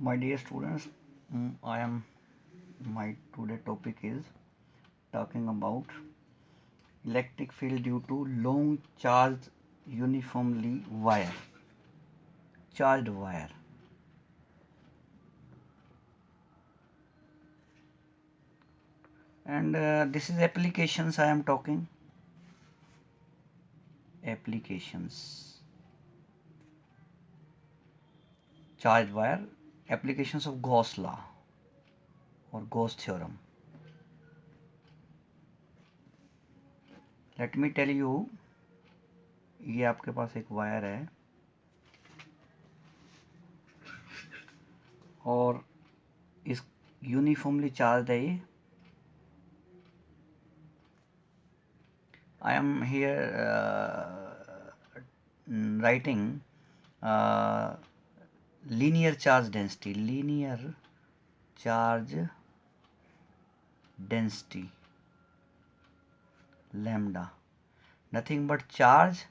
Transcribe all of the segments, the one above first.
My dear students, I am my today topic is talking about electric field due to long charged uniformly charged wire. And this is applications I am talking. Applications. Charged wire. Applications of Gauss law or Gauss theorem. Let me tell you, ये आपके पास एक wire है और इस uniformly charge है ये. I am here writing linear charge density, lambda, nothing but charge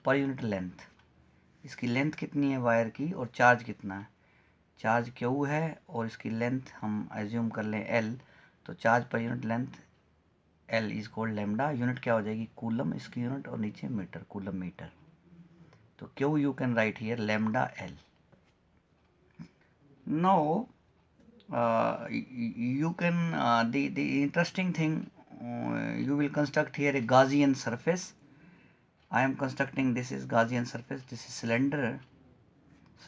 per unit length. इसकी length कितनी है वायर की और चार्ज कितना है. चार्ज Q है और इसकी लेंथ हम एज्यूम कर लें L, तो charge per unit length L is called lambda. Unit क्या हो जाएगी कूलम इसकी यूनिट और नीचे मीटर, कूलम मीटर. तो Q you can write here lambda L. Now you can the interesting thing, you will construct here a Gaussian surface. I am constructing, this is Gaussian surface, this is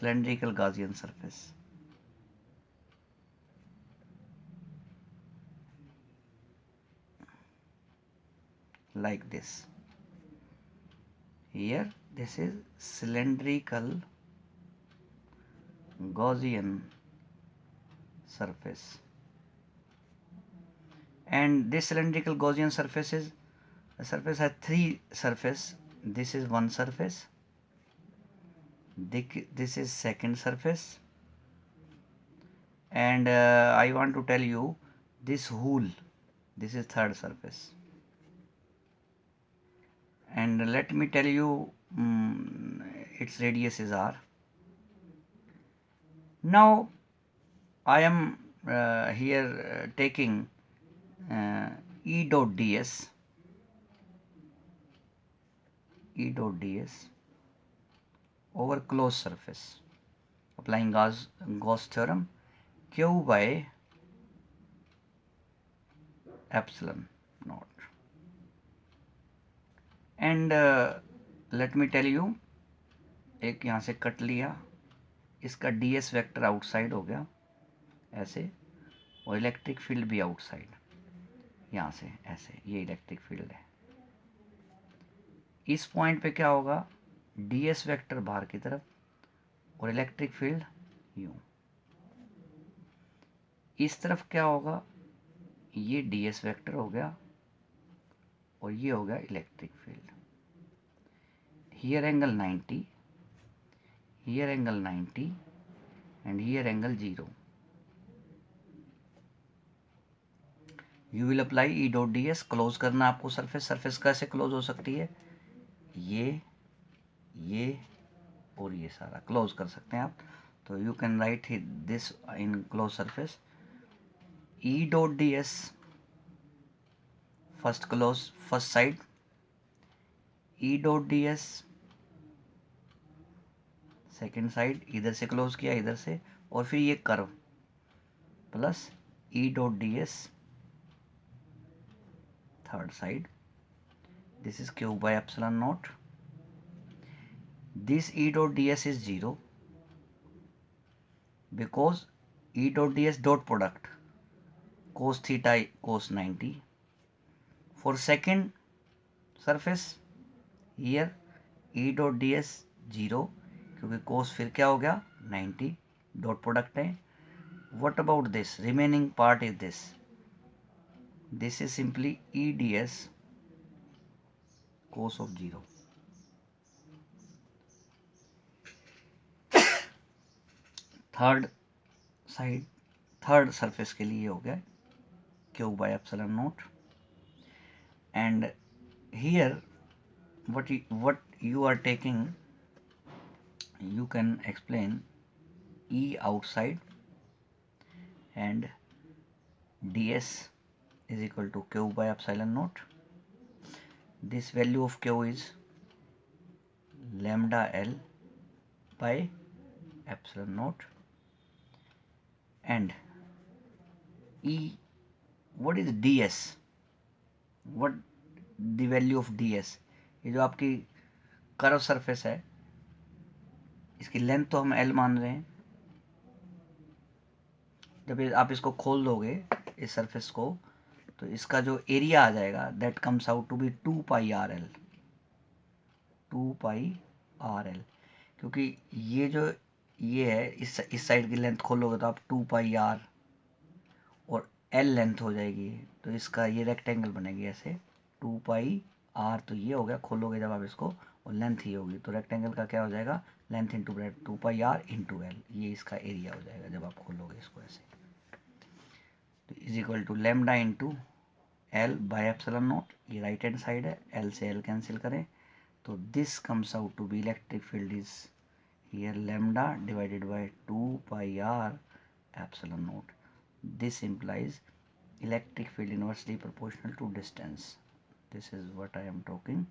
cylindrical Gaussian surface. Like this. Here this is cylindrical Gaussian surface, and this cylindrical Gaussian surface is, the surface has three surface. This is one surface, this is second surface, and I want to tell you this hole, this is third surface. And let me tell you its radius is r. Now I am here taking E dot ds over closed surface, applying Gauss theorem, Q by epsilon naught. And let me tell you, एक यहाँ से cut लिया, इसका ds vector outside हो गया ऐसे, और electric field भी आउटसाइड यहाँ से ऐसे, ये इलेक्ट्रिक फील्ड है. इस पॉइंट पे क्या होगा, ds वेक्टर बाहर की तरफ और इलेक्ट्रिक फील्ड यूं. इस तरफ क्या होगा, ये ds वेक्टर हो गया और ये हो गया electric field. Here angle 90, here angle 90 and here angle 0. You will apply E dot D S. Close करना आपको सरफेस. सरफेस कैसे क्लोज हो सकती है, ये और ये सारा क्लोज कर सकते हैं आप. तो you can write this in close surface. E dot D S first close, first side, E dot D S second side, इधर से क्लोज किया इधर से, और फिर ये curve plus E dot D S third side. This is Q by epsilon naught. This E dot ds is 0 because E dot ds dot product cos theta cos 90. For second surface here E dot ds 0 क्योंकि cos फिर क्या हो गया 90, dot product है. What about this remaining part is this. This is simply E ds cos of 0. Third side, third surface के लिए हो गया Q by epsilon naught. And here what you are taking, you can explain E outside and ds is equal to q by epsilon naught. This value of q is lambda L by epsilon naught, and E, what is ds, what the value of ds, ये जो आपकी curve surface है इसकी length तो हम L मान रहे हैं, जब आप इसको खोल दोगे इस सरफेस को तो इसका जो एरिया आ जाएगा that comes out to be 2 pi r l, 2 pi r l, क्योंकि ये जो ये है इस साइड की लेंथ खोलोगे तो आप 2 पाई आर और एल लेंथ हो जाएगी, तो इसका ये रेक्टेंगल बनेगी ऐसे 2 पाई आर, तो ये हो गया, खोलोगे जब आप इसको और लेंथ ही होगी तो रेक्टेंगल का क्या हो जाएगा, length into breadth 2 pi r into l, ये इसका एरिया हो जाएगा जब आप खोलोगे इसको ऐसे, तो is equal to lambda into l by epsilon naught, ये राइट हैंड साइड है, एल से एल कैंसिल करें तो this comes out to be electric field is here lambda divided by 2 pi r epsilon naught. This implies electric field inversely proportional to distance. This is what I am talking.